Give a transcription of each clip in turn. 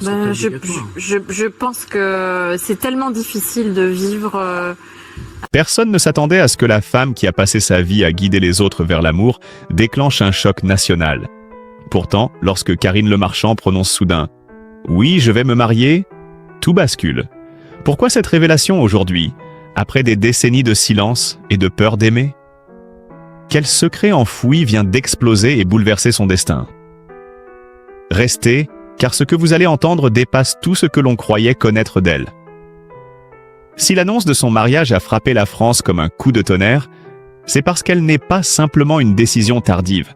Ben, je pense que c'est tellement difficile de vivre. Personne ne s'attendait à ce que la femme qui a passé sa vie à guider les autres vers l'amour déclenche un choc national. Pourtant, lorsque Karine Lemarchand prononce soudain « Oui, je vais me marier », tout bascule. Pourquoi cette révélation aujourd'hui, après des décennies de silence et de peur d'aimer? Quel secret enfoui vient d'exploser et bouleverser son destin? Restez, car ce que vous allez entendre dépasse tout ce que l'on croyait connaître d'elle. Si l'annonce de son mariage a frappé la France comme un coup de tonnerre, c'est parce qu'elle n'est pas simplement une décision tardive,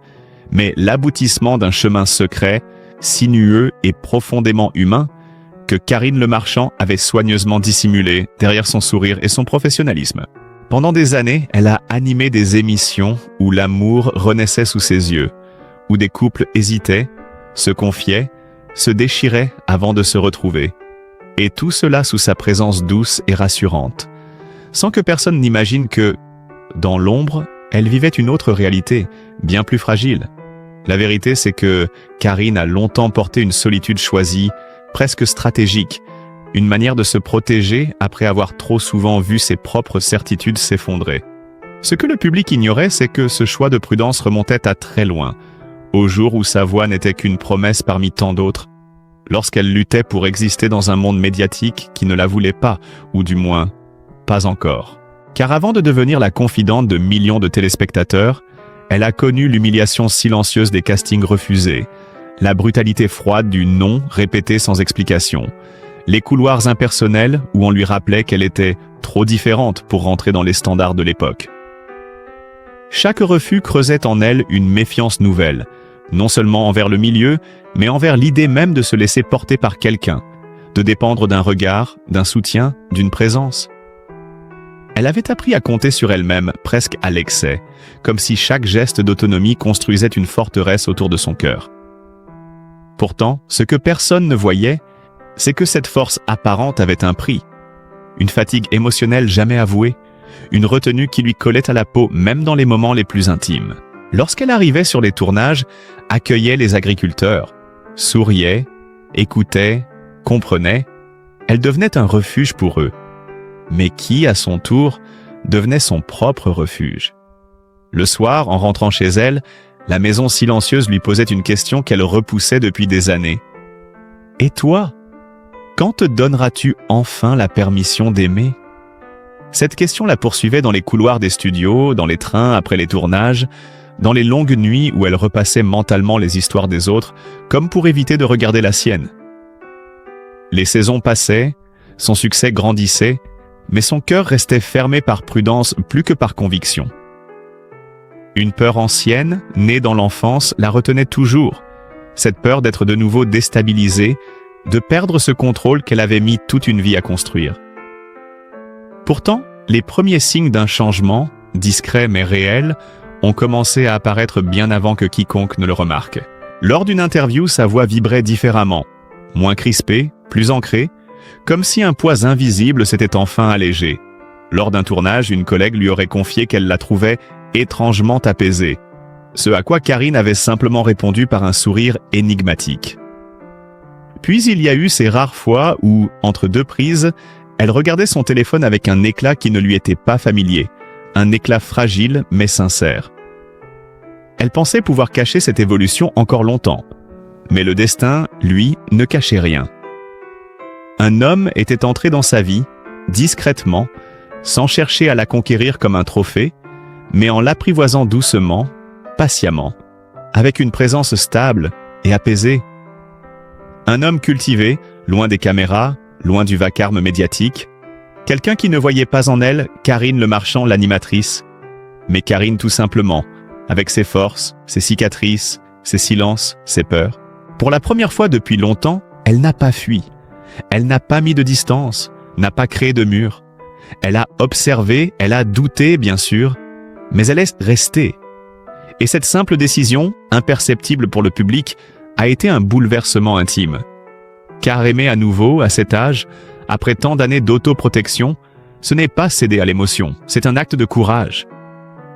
mais l'aboutissement d'un chemin secret, sinueux et profondément humain, que Karine Lemarchand avait soigneusement dissimulé derrière son sourire et son professionnalisme. Pendant des années, elle a animé des émissions où l'amour renaissait sous ses yeux, où des couples hésitaient, se confiaient, se déchiraient avant de se retrouver. Et tout cela sous sa présence douce et rassurante, sans que personne n'imagine que, dans l'ombre, elle vivait une autre réalité, bien plus fragile. La vérité, c'est que Karine a longtemps porté une solitude choisie, presque stratégique, une manière de se protéger après avoir trop souvent vu ses propres certitudes s'effondrer. Ce que le public ignorait, c'est que ce choix de prudence remontait à très loin, au jour où sa voix n'était qu'une promesse parmi tant d'autres, lorsqu'elle luttait pour exister dans un monde médiatique qui ne la voulait pas, ou du moins, pas encore. Car avant de devenir la confidente de millions de téléspectateurs, elle a connu l'humiliation silencieuse des castings refusés, la brutalité froide du non répété sans explication, les couloirs impersonnels où on lui rappelait qu'elle était trop différente pour rentrer dans les standards de l'époque. Chaque refus creusait en elle une méfiance nouvelle, non seulement envers le milieu, mais envers l'idée même de se laisser porter par quelqu'un, de dépendre d'un regard, d'un soutien, d'une présence. Elle avait appris à compter sur elle-même presque à l'excès, comme si chaque geste d'autonomie construisait une forteresse autour de son cœur. Pourtant, ce que personne ne voyait, c'est que cette force apparente avait un prix, une fatigue émotionnelle jamais avouée, une retenue qui lui collait à la peau même dans les moments les plus intimes. Lorsqu'elle arrivait sur les tournages, accueillait les agriculteurs, souriait, écoutait, comprenait, elle devenait un refuge pour eux. Mais qui, à son tour, devenait son propre refuge. Le soir, en rentrant chez elle, la maison silencieuse lui posait une question qu'elle repoussait depuis des années. « Et toi, quand te donneras-tu enfin la permission d'aimer ?» Cette question la poursuivait dans les couloirs des studios, dans les trains après les tournages, dans les longues nuits où elle repassait mentalement les histoires des autres, comme pour éviter de regarder la sienne. Les saisons passaient, son succès grandissait, mais son cœur restait fermé par prudence plus que par conviction. Une peur ancienne, née dans l'enfance, la retenait toujours. Cette peur d'être de nouveau déstabilisée, de perdre ce contrôle qu'elle avait mis toute une vie à construire. Pourtant, les premiers signes d'un changement, discret mais réel, ont commencé à apparaître bien avant que quiconque ne le remarque. Lors d'une interview, sa voix vibrait différemment, moins crispée, plus ancrée, comme si un poids invisible s'était enfin allégé. Lors d'un tournage, une collègue lui aurait confié qu'elle la trouvait étrangement apaisée, ce à quoi Karine avait simplement répondu par un sourire énigmatique. Puis il y a eu ces rares fois où, entre deux prises, elle regardait son téléphone avec un éclat qui ne lui était pas familier, un éclat fragile mais sincère. Elle pensait pouvoir cacher cette évolution encore longtemps, mais le destin, lui, ne cachait rien. Un homme était entré dans sa vie, discrètement, sans chercher à la conquérir comme un trophée, mais en l'apprivoisant doucement, patiemment, avec une présence stable et apaisée. Un homme cultivé, loin des caméras, loin du vacarme médiatique, quelqu'un qui ne voyait pas en elle Karine Lemarchand l'animatrice, mais Karine tout simplement, avec ses forces, ses cicatrices, ses silences, ses peurs. Pour la première fois depuis longtemps, elle n'a pas fui. Elle n'a pas mis de distance, n'a pas créé de mur. Elle a observé, elle a douté, bien sûr, mais elle est restée. Et cette simple décision, imperceptible pour le public, a été un bouleversement intime. Car aimer à nouveau, à cet âge, après tant d'années d'autoprotection, ce n'est pas céder à l'émotion, c'est un acte de courage.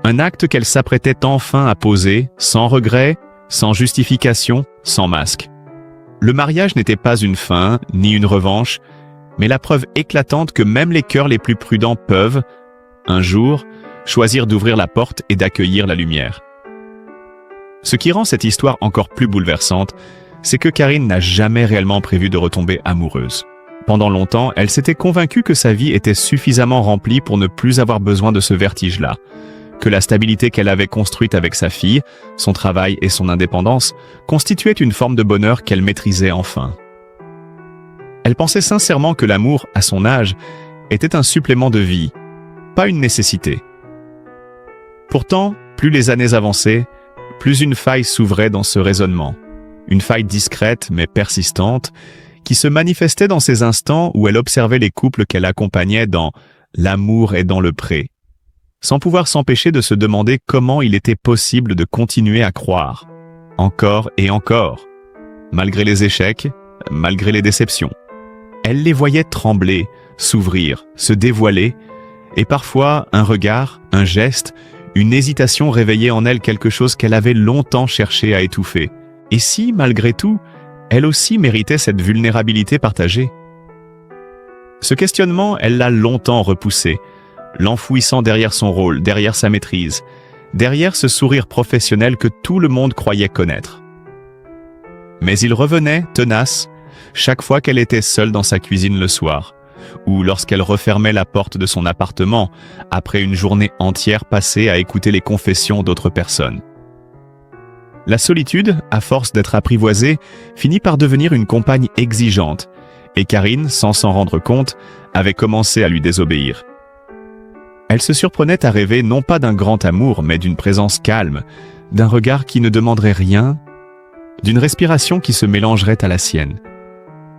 Un acte qu'elle s'apprêtait enfin à poser, sans regret, sans justification, sans masque. Le mariage n'était pas une fin, ni une revanche, mais la preuve éclatante que même les cœurs les plus prudents peuvent, un jour, choisir d'ouvrir la porte et d'accueillir la lumière. Ce qui rend cette histoire encore plus bouleversante, c'est que Karine n'a jamais réellement prévu de retomber amoureuse. Pendant longtemps, elle s'était convaincue que sa vie était suffisamment remplie pour ne plus avoir besoin de ce vertige-là, que la stabilité qu'elle avait construite avec sa fille, son travail et son indépendance constituaient une forme de bonheur qu'elle maîtrisait enfin. Elle pensait sincèrement que l'amour, à son âge, était un supplément de vie, pas une nécessité. Pourtant, plus les années avançaient, plus une faille s'ouvrait dans ce raisonnement. Une faille discrète mais persistante, qui se manifestait dans ces instants où elle observait les couples qu'elle accompagnait dans « l'amour est dans le pré », sans pouvoir s'empêcher de se demander comment il était possible de continuer à croire, encore et encore, malgré les échecs, malgré les déceptions. Elle les voyait trembler, s'ouvrir, se dévoiler, et parfois un regard, un geste, une hésitation réveillait en elle quelque chose qu'elle avait longtemps cherché à étouffer. Et si, malgré tout, elle aussi méritait cette vulnérabilité partagée? Ce questionnement, elle l'a longtemps repoussé, l'enfouissant derrière son rôle, derrière sa maîtrise, derrière ce sourire professionnel que tout le monde croyait connaître. Mais il revenait, tenace, chaque fois qu'elle était seule dans sa cuisine le soir, ou lorsqu'elle refermait la porte de son appartement après une journée entière passée à écouter les confessions d'autres personnes. La solitude, à force d'être apprivoisée, finit par devenir une compagne exigeante, et Karine, sans s'en rendre compte, avait commencé à lui désobéir. Elle se surprenait à rêver non pas d'un grand amour, mais d'une présence calme, d'un regard qui ne demanderait rien, d'une respiration qui se mélangerait à la sienne.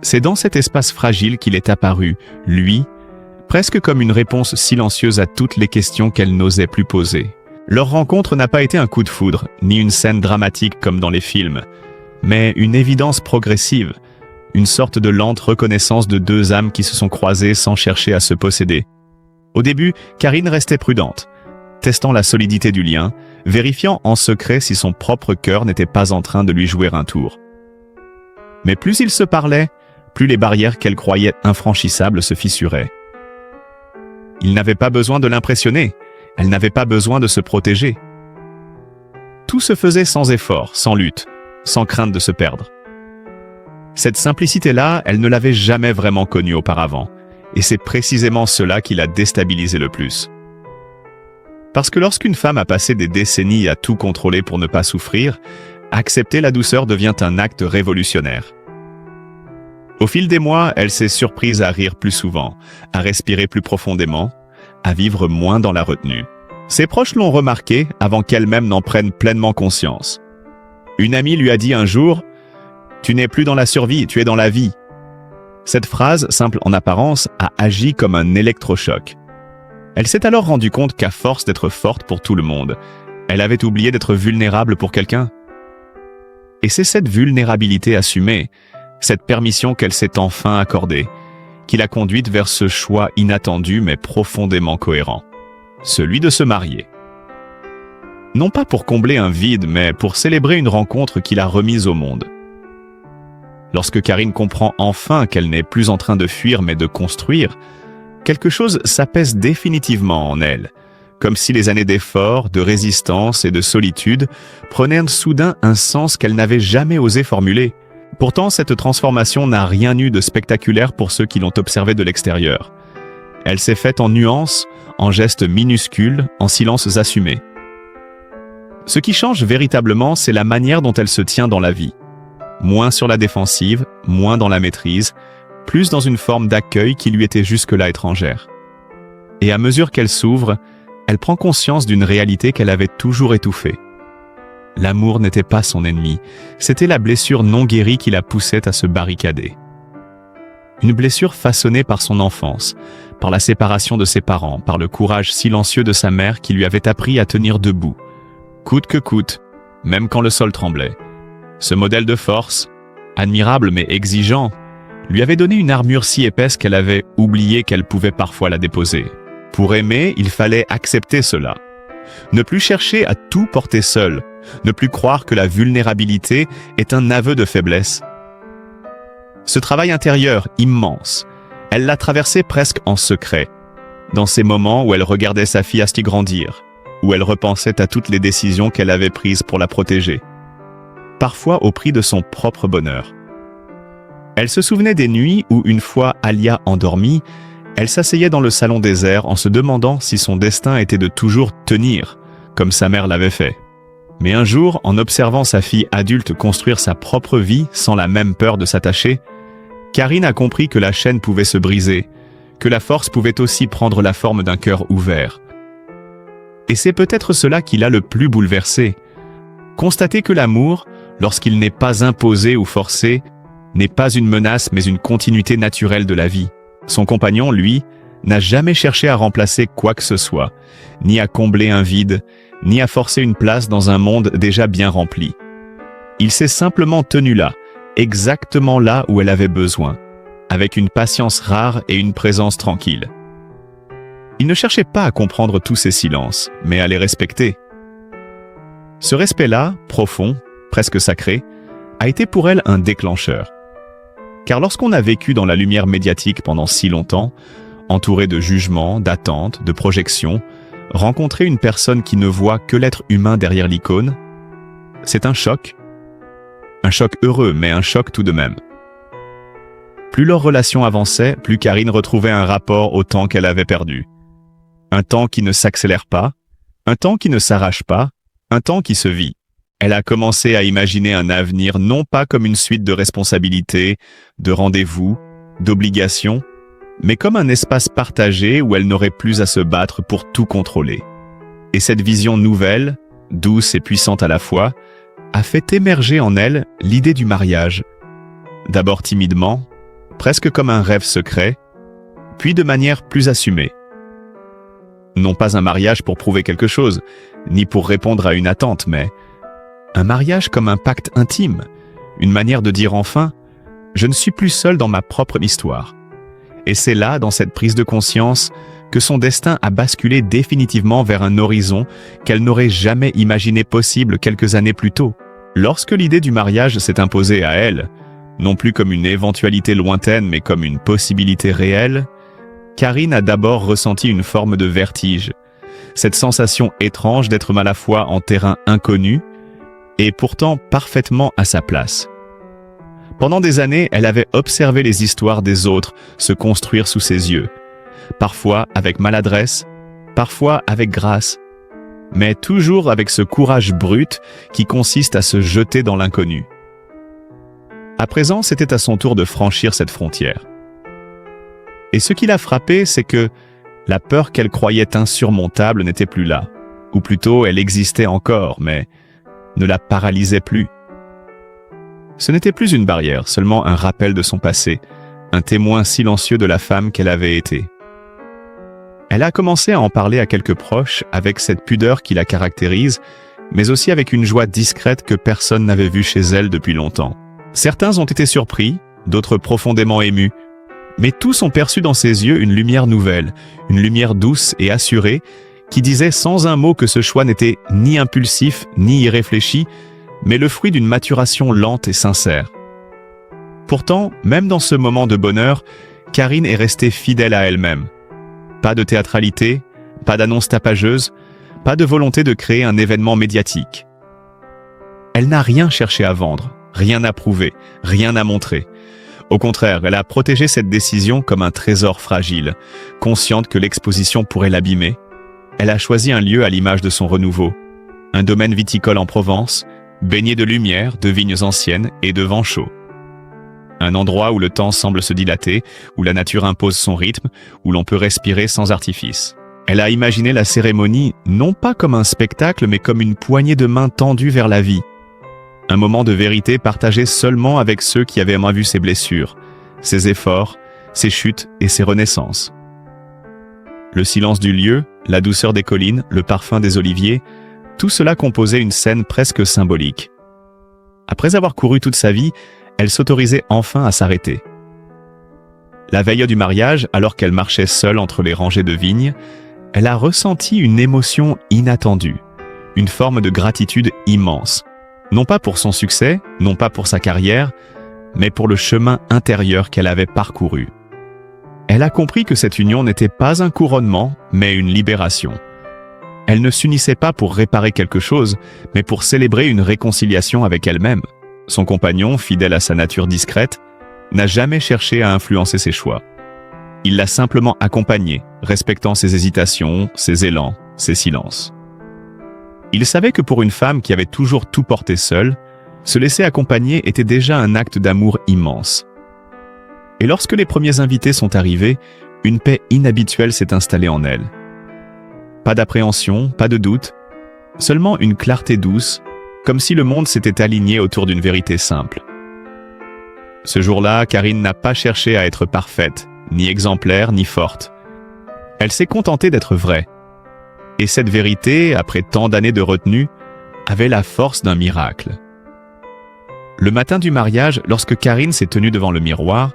C'est dans cet espace fragile qu'il est apparu, lui, presque comme une réponse silencieuse à toutes les questions qu'elle n'osait plus poser. Leur rencontre n'a pas été un coup de foudre, ni une scène dramatique comme dans les films, mais une évidence progressive, une sorte de lente reconnaissance de deux âmes qui se sont croisées sans chercher à se posséder. Au début, Karine restait prudente, testant la solidité du lien, vérifiant en secret si son propre cœur n'était pas en train de lui jouer un tour. Mais plus ils se parlaient, plus les barrières qu'elle croyait infranchissables se fissuraient. Il n'avait pas besoin de l'impressionner. Elle n'avait pas besoin de se protéger. Tout se faisait sans effort, sans lutte, sans crainte de se perdre. Cette simplicité-là, elle ne l'avait jamais vraiment connue auparavant, et c'est précisément cela qui l'a déstabilisée le plus. Parce que lorsqu'une femme a passé des décennies à tout contrôler pour ne pas souffrir, accepter la douceur devient un acte révolutionnaire. Au fil des mois, elle s'est surprise à rire plus souvent, à respirer plus profondément, à vivre moins dans la retenue. Ses proches l'ont remarqué avant qu'elle-même n'en prenne pleinement conscience. Une amie lui a dit un jour « Tu n'es plus dans la survie, tu es dans la vie ». Cette phrase, simple en apparence, a agi comme un électrochoc. Elle s'est alors rendue compte qu'à force d'être forte pour tout le monde, elle avait oublié d'être vulnérable pour quelqu'un. Et c'est cette vulnérabilité assumée, cette permission qu'elle s'est enfin accordée, qui l'a conduite vers ce choix inattendu mais profondément cohérent, celui de se marier. Non pas pour combler un vide, mais pour célébrer une rencontre qui l'a remise au monde. Lorsque Karine comprend enfin qu'elle n'est plus en train de fuir mais de construire, quelque chose s'apaise définitivement en elle, comme si les années d'efforts, de résistance et de solitude prenaient soudain un sens qu'elle n'avait jamais osé formuler. Pourtant, cette transformation n'a rien eu de spectaculaire pour ceux qui l'ont observée de l'extérieur. Elle s'est faite en nuances, en gestes minuscules, en silences assumés. Ce qui change véritablement, c'est la manière dont elle se tient dans la vie. Moins sur la défensive, moins dans la maîtrise, plus dans une forme d'accueil qui lui était jusque-là étrangère. Et à mesure qu'elle s'ouvre, elle prend conscience d'une réalité qu'elle avait toujours étouffée. L'amour n'était pas son ennemi, c'était la blessure non guérie qui la poussait à se barricader. Une blessure façonnée par son enfance, par la séparation de ses parents, par le courage silencieux de sa mère qui lui avait appris à tenir debout, coûte que coûte, même quand le sol tremblait. Ce modèle de force, admirable mais exigeant, lui avait donné une armure si épaisse qu'elle avait oublié qu'elle pouvait parfois la déposer. Pour aimer, il fallait accepter cela. Ne plus chercher à tout porter seul, ne plus croire que la vulnérabilité est un aveu de faiblesse. Ce travail intérieur immense, elle l'a traversé presque en secret, dans ces moments où elle regardait sa fille Asti grandir, où elle repensait à toutes les décisions qu'elle avait prises pour la protéger, parfois au prix de son propre bonheur. Elle se souvenait des nuits où, une fois Alia endormie, elle s'asseyait dans le salon désert en se demandant si son destin était de toujours tenir, comme sa mère l'avait fait. Mais un jour, en observant sa fille adulte construire sa propre vie sans la même peur de s'attacher, Karine a compris que la chaîne pouvait se briser, que la force pouvait aussi prendre la forme d'un cœur ouvert. Et c'est peut-être cela qui l'a le plus bouleversée. Constater que l'amour, lorsqu'il n'est pas imposé ou forcé, n'est pas une menace mais une continuité naturelle de la vie. Son compagnon, lui, n'a jamais cherché à remplacer quoi que ce soit, ni à combler un vide, ni à forcer une place dans un monde déjà bien rempli. Il s'est simplement tenu là, exactement là où elle avait besoin, avec une patience rare et une présence tranquille. Il ne cherchait pas à comprendre tous ces silences, mais à les respecter. Ce respect-là, profond, presque sacré, a été pour elle un déclencheur. Car lorsqu'on a vécu dans la lumière médiatique pendant si longtemps, entouré de jugements, d'attentes, de projections, rencontrer une personne qui ne voit que l'être humain derrière l'icône, c'est un choc. Un choc heureux, mais un choc tout de même. Plus leur relation avançait, plus Karine retrouvait un rapport au temps qu'elle avait perdu. Un temps qui ne s'accélère pas, un temps qui ne s'arrache pas, un temps qui se vit. Elle a commencé à imaginer un avenir non pas comme une suite de responsabilités, de rendez-vous, d'obligations, mais comme un espace partagé où elle n'aurait plus à se battre pour tout contrôler. Et cette vision nouvelle, douce et puissante à la fois, a fait émerger en elle l'idée du mariage. D'abord timidement, presque comme un rêve secret, puis de manière plus assumée. Non pas un mariage pour prouver quelque chose, ni pour répondre à une attente, mais un mariage comme un pacte intime, une manière de dire enfin « je ne suis plus seul dans ma propre histoire ». Et c'est là, dans cette prise de conscience, que son destin a basculé définitivement vers un horizon qu'elle n'aurait jamais imaginé possible quelques années plus tôt. Lorsque l'idée du mariage s'est imposée à elle, non plus comme une éventualité lointaine mais comme une possibilité réelle, Karine a d'abord ressenti une forme de vertige, cette sensation étrange d'être à la fois en terrain inconnu et pourtant parfaitement à sa place. Pendant des années, elle avait observé les histoires des autres se construire sous ses yeux, parfois avec maladresse, parfois avec grâce, mais toujours avec ce courage brut qui consiste à se jeter dans l'inconnu. À présent, c'était à son tour de franchir cette frontière. Et ce qui l'a frappée, c'est que la peur qu'elle croyait insurmontable n'était plus là, ou plutôt elle existait encore, mais ne la paralysait plus. Ce n'était plus une barrière, seulement un rappel de son passé, un témoin silencieux de la femme qu'elle avait été. Elle a commencé à en parler à quelques proches avec cette pudeur qui la caractérise, mais aussi avec une joie discrète que personne n'avait vue chez elle depuis longtemps. Certains ont été surpris, d'autres profondément émus, mais tous ont perçu dans ses yeux une lumière nouvelle, une lumière douce et assurée, qui disait sans un mot que ce choix n'était ni impulsif ni irréfléchi, mais le fruit d'une maturation lente et sincère. Pourtant, même dans ce moment de bonheur, Karine est restée fidèle à elle-même. Pas de théâtralité, pas d'annonce tapageuse, pas de volonté de créer un événement médiatique. Elle n'a rien cherché à vendre, rien à prouver, rien à montrer. Au contraire, elle a protégé cette décision comme un trésor fragile, consciente que l'exposition pourrait l'abîmer. Elle a choisi un lieu à l'image de son renouveau, un domaine viticole en Provence, baigné de lumière, de vignes anciennes et de vents chauds. Un endroit où le temps semble se dilater, où la nature impose son rythme, où l'on peut respirer sans artifice. Elle a imaginé la cérémonie non pas comme un spectacle, mais comme une poignée de main tendue vers la vie. Un moment de vérité partagé seulement avec ceux qui avaient moins vu ses blessures, ses efforts, ses chutes et ses renaissances. Le silence du lieu, la douceur des collines, le parfum des oliviers, tout cela composait une scène presque symbolique. Après avoir couru toute sa vie, elle s'autorisait enfin à s'arrêter. La veille du mariage, alors qu'elle marchait seule entre les rangées de vignes, elle a ressenti une émotion inattendue, une forme de gratitude immense. Non pas pour son succès, non pas pour sa carrière, mais pour le chemin intérieur qu'elle avait parcouru. Elle a compris que cette union n'était pas un couronnement, mais une libération. Elle ne s'unissait pas pour réparer quelque chose, mais pour célébrer une réconciliation avec elle-même. Son compagnon, fidèle à sa nature discrète, n'a jamais cherché à influencer ses choix. Il l'a simplement accompagnée, respectant ses hésitations, ses élans, ses silences. Il savait que pour une femme qui avait toujours tout porté seule, se laisser accompagner était déjà un acte d'amour immense. Et lorsque les premiers invités sont arrivés, une paix inhabituelle s'est installée en elle. Pas d'appréhension, pas de doute, seulement une clarté douce, comme si le monde s'était aligné autour d'une vérité simple. Ce jour-là, Karine n'a pas cherché à être parfaite, ni exemplaire, ni forte. Elle s'est contentée d'être vraie. Et cette vérité, après tant d'années de retenue, avait la force d'un miracle. Le matin du mariage, lorsque Karine s'est tenue devant le miroir,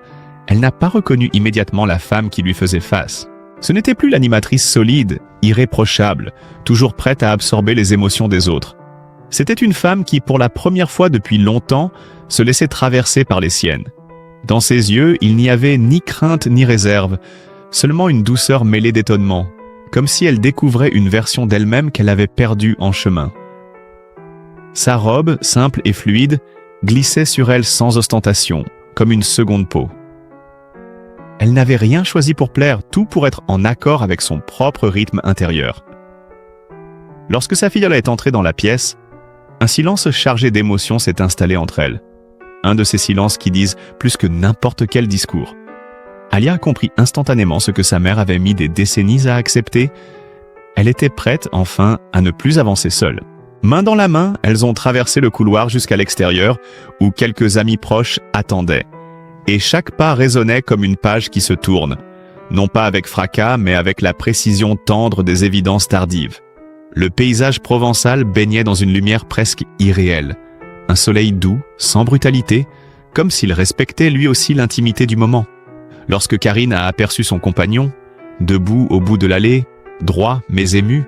elle n'a pas reconnu immédiatement la femme qui lui faisait face. Ce n'était plus l'animatrice solide, irréprochable, toujours prête à absorber les émotions des autres. C'était une femme qui, pour la première fois depuis longtemps, se laissait traverser par les siennes. Dans ses yeux, il n'y avait ni crainte ni réserve, seulement une douceur mêlée d'étonnement, comme si elle découvrait une version d'elle-même qu'elle avait perdue en chemin. Sa robe, simple et fluide, glissait sur elle sans ostentation, comme une seconde peau. Elle n'avait rien choisi pour plaire, tout pour être en accord avec son propre rythme intérieur. Lorsque sa filleule est entrée dans la pièce, un silence chargé d'émotions s'est installé entre elles. Un de ces silences qui disent plus que n'importe quel discours. Alia a compris instantanément ce que sa mère avait mis des décennies à accepter. Elle était prête, enfin, à ne plus avancer seule. Main dans la main, elles ont traversé le couloir jusqu'à l'extérieur, où quelques amis proches attendaient. Et chaque pas résonnait comme une page qui se tourne, non pas avec fracas, mais avec la précision tendre des évidences tardives. Le paysage provençal baignait dans une lumière presque irréelle. Un soleil doux, sans brutalité, comme s'il respectait lui aussi l'intimité du moment. Lorsque Karine a aperçu son compagnon, debout au bout de l'allée, droit mais ému,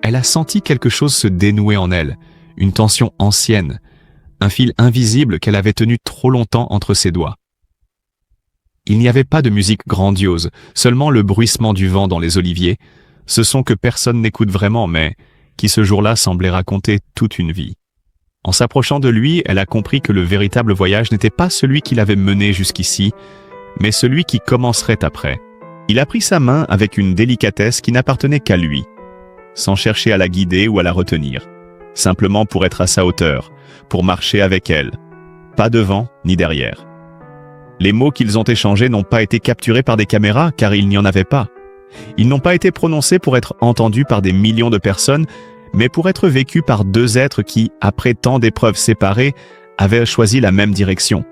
elle a senti quelque chose se dénouer en elle, une tension ancienne, un fil invisible qu'elle avait tenu trop longtemps entre ses doigts. Il n'y avait pas de musique grandiose, seulement le bruissement du vent dans les oliviers, ce son que personne n'écoute vraiment, mais qui ce jour-là semblait raconter toute une vie. En s'approchant de lui, elle a compris que le véritable voyage n'était pas celui qui l'avait mené jusqu'ici, mais celui qui commencerait après. Il a pris sa main avec une délicatesse qui n'appartenait qu'à lui, sans chercher à la guider ou à la retenir, simplement pour être à sa hauteur, pour marcher avec elle, pas devant ni derrière. Les mots qu'ils ont échangés n'ont pas été capturés par des caméras, car il n'y en avait pas. Ils n'ont pas été prononcés pour être entendus par des millions de personnes, mais pour être vécus par deux êtres qui, après tant d'épreuves séparées, avaient choisi la même direction.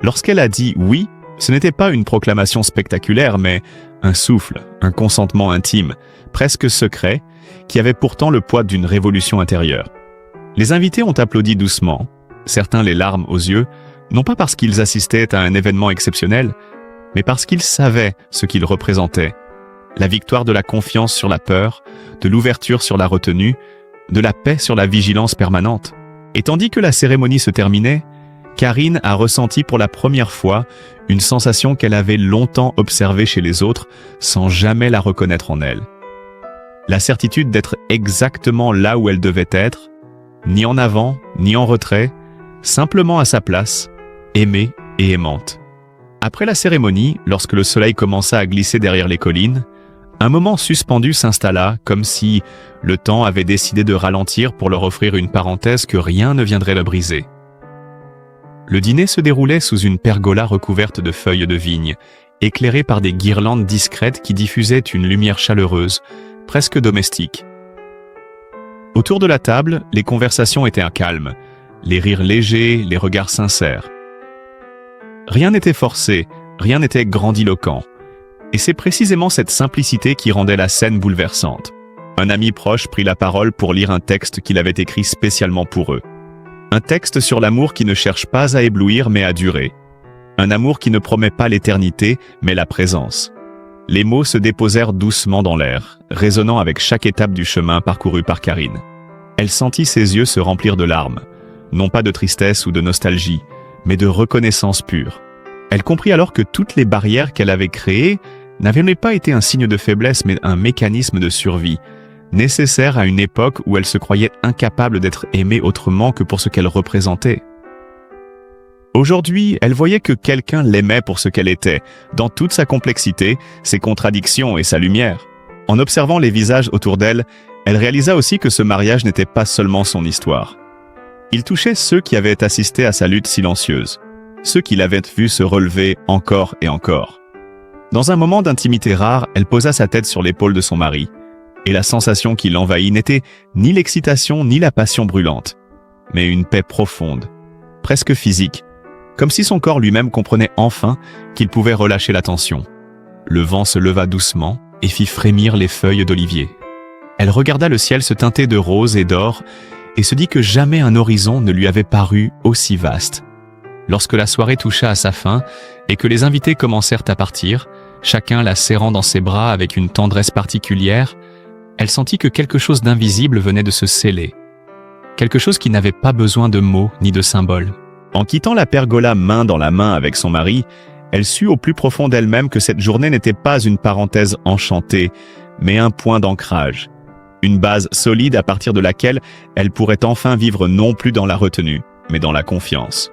Lorsqu'elle a dit « oui », ce n'était pas une proclamation spectaculaire, mais un souffle, un consentement intime, presque secret, qui avait pourtant le poids d'une révolution intérieure. Les invités ont applaudi doucement, certains les larmes aux yeux, non pas parce qu'ils assistaient à un événement exceptionnel, mais parce qu'ils savaient ce qu'il représentait. La victoire de la confiance sur la peur, de l'ouverture sur la retenue, de la paix sur la vigilance permanente. Et tandis que la cérémonie se terminait, Karine a ressenti pour la première fois une sensation qu'elle avait longtemps observée chez les autres sans jamais la reconnaître en elle. La certitude d'être exactement là où elle devait être, ni en avant, ni en retrait, simplement à sa place, aimée et aimante. Après la cérémonie, lorsque le soleil commença à glisser derrière les collines, un moment suspendu s'installa, comme si le temps avait décidé de ralentir pour leur offrir une parenthèse que rien ne viendrait le briser. Le dîner se déroulait sous une pergola recouverte de feuilles de vigne, éclairée par des guirlandes discrètes qui diffusaient une lumière chaleureuse, presque domestique. Autour de la table, les conversations étaient calmes, les rires légers, les regards sincères. Rien n'était forcé, rien n'était grandiloquent. Et c'est précisément cette simplicité qui rendait la scène bouleversante. Un ami proche prit la parole pour lire un texte qu'il avait écrit spécialement pour eux. Un texte sur l'amour qui ne cherche pas à éblouir mais à durer. Un amour qui ne promet pas l'éternité mais la présence. Les mots se déposèrent doucement dans l'air, résonnant avec chaque étape du chemin parcouru par Karine. Elle sentit ses yeux se remplir de larmes, non pas de tristesse ou de nostalgie, mais de reconnaissance pure. Elle comprit alors que toutes les barrières qu'elle avait créées n'avaient pas été un signe de faiblesse, mais un mécanisme de survie, nécessaire à une époque où elle se croyait incapable d'être aimée autrement que pour ce qu'elle représentait. Aujourd'hui, elle voyait que quelqu'un l'aimait pour ce qu'elle était, dans toute sa complexité, ses contradictions et sa lumière. En observant les visages autour d'elle, elle réalisa aussi que ce mariage n'était pas seulement son histoire. Il touchait ceux qui avaient assisté à sa lutte silencieuse, ceux qui l'avaient vu se relever encore et encore. Dans un moment d'intimité rare, elle posa sa tête sur l'épaule de son mari, et la sensation qui l'envahit n'était ni l'excitation ni la passion brûlante, mais une paix profonde, presque physique, comme si son corps lui-même comprenait enfin qu'il pouvait relâcher la tension. Le vent se leva doucement et fit frémir les feuilles d'olivier. Elle regarda le ciel se teinter de rose et d'or et se dit que jamais un horizon ne lui avait paru aussi vaste. Lorsque la soirée toucha à sa fin et que les invités commencèrent à partir, chacun la serrant dans ses bras avec une tendresse particulière, elle sentit que quelque chose d'invisible venait de se sceller. Quelque chose qui n'avait pas besoin de mots ni de symboles. En quittant la pergola main dans la main avec son mari, elle sut au plus profond d'elle-même que cette journée n'était pas une parenthèse enchantée, mais un point d'ancrage. Une base solide à partir de laquelle elle pourrait enfin vivre non plus dans la retenue, mais dans la confiance.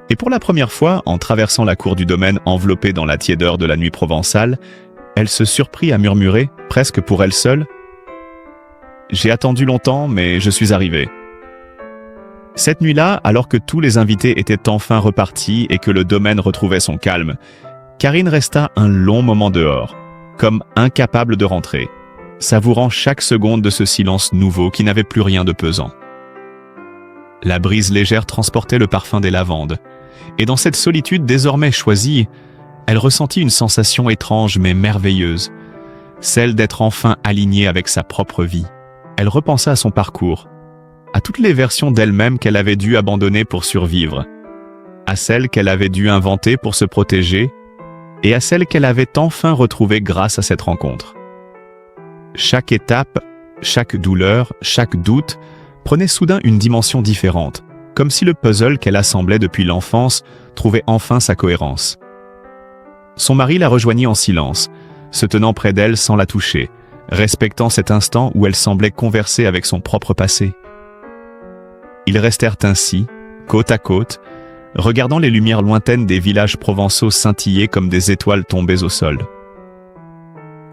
Et pour la première fois, en traversant la cour du domaine enveloppée dans la tiédeur de la nuit provençale, elle se surprit à murmurer, presque pour elle seule, « J'ai attendu longtemps, mais je suis arrivée. » Cette nuit-là, alors que tous les invités étaient enfin repartis et que le domaine retrouvait son calme, Karine resta un long moment dehors, comme incapable de rentrer, savourant chaque seconde de ce silence nouveau qui n'avait plus rien de pesant. La brise légère transportait le parfum des lavandes, et dans cette solitude désormais choisie, elle ressentit une sensation étrange mais merveilleuse, celle d'être enfin alignée avec sa propre vie. Elle repensa à son parcours, à toutes les versions d'elle-même qu'elle avait dû abandonner pour survivre, à celles qu'elle avait dû inventer pour se protéger, et à celles qu'elle avait enfin retrouvées grâce à cette rencontre. Chaque étape, chaque douleur, chaque doute prenait soudain une dimension différente, comme si le puzzle qu'elle assemblait depuis l'enfance trouvait enfin sa cohérence. Son mari la rejoignit en silence, se tenant près d'elle sans la toucher, respectant cet instant où elle semblait converser avec son propre passé. Ils restèrent ainsi, côte à côte, regardant les lumières lointaines des villages provençaux scintiller comme des étoiles tombées au sol.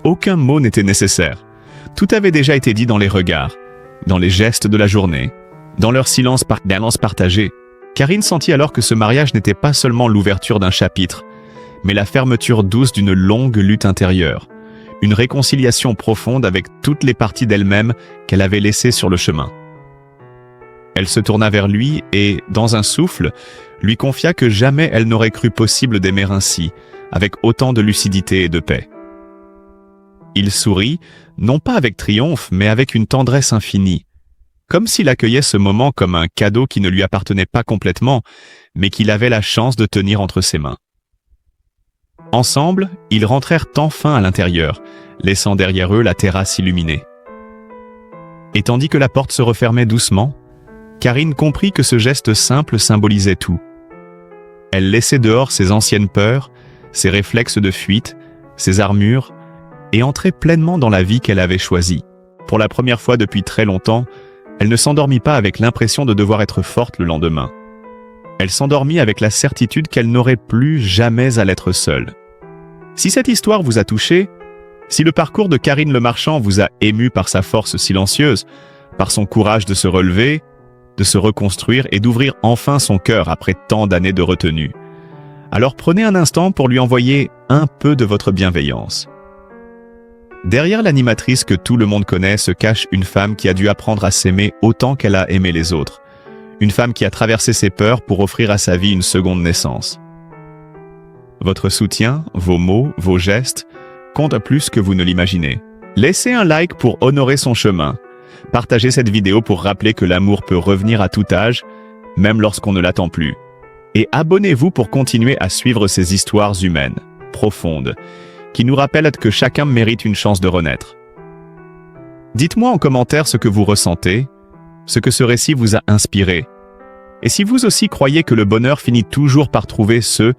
Aucun mot n'était nécessaire. Tout avait déjà été dit dans les regards, dans les gestes de la journée, dans leur silence partagé. Karine sentit alors que ce mariage n'était pas seulement l'ouverture d'un chapitre, mais la fermeture douce d'une longue lutte intérieure, une réconciliation profonde avec toutes les parties d'elle-même qu'elle avait laissées sur le chemin. Elle se tourna vers lui et, dans un souffle, lui confia que jamais elle n'aurait cru possible d'aimer ainsi, avec autant de lucidité et de paix. Il sourit, non pas avec triomphe, mais avec une tendresse infinie, comme s'il accueillait ce moment comme un cadeau qui ne lui appartenait pas complètement, mais qu'il avait la chance de tenir entre ses mains. Ensemble, ils rentrèrent enfin à l'intérieur, laissant derrière eux la terrasse illuminée. Et tandis que la porte se refermait doucement, Karine comprit que ce geste simple symbolisait tout. Elle laissait dehors ses anciennes peurs, ses réflexes de fuite, ses armures, et entrait pleinement dans la vie qu'elle avait choisie. Pour la première fois depuis très longtemps, elle ne s'endormit pas avec l'impression de devoir être forte le lendemain. Elle s'endormit avec la certitude qu'elle n'aurait plus jamais à l'être seule. Si cette histoire vous a touché, si le parcours de Karine Le Marchand vous a ému par sa force silencieuse, par son courage de se relever, de se reconstruire et d'ouvrir enfin son cœur après tant d'années de retenue, alors prenez un instant pour lui envoyer un peu de votre bienveillance. Derrière l'animatrice que tout le monde connaît se cache une femme qui a dû apprendre à s'aimer autant qu'elle a aimé les autres. Une femme qui a traversé ses peurs pour offrir à sa vie une seconde naissance. Votre soutien, vos mots, vos gestes comptent plus que vous ne l'imaginez. Laissez un like pour honorer son chemin. Partagez cette vidéo pour rappeler que l'amour peut revenir à tout âge, même lorsqu'on ne l'attend plus. Et abonnez-vous pour continuer à suivre ces histoires humaines, profondes, qui nous rappellent que chacun mérite une chance de renaître. Dites-moi en commentaire ce que vous ressentez, ce que ce récit vous a inspiré. Et si vous aussi croyez que le bonheur finit toujours par trouver ceux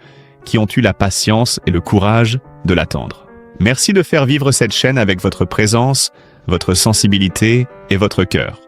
qui ont eu la patience et le courage de l'attendre. Merci de faire vivre cette chaîne avec votre présence, votre sensibilité et votre cœur.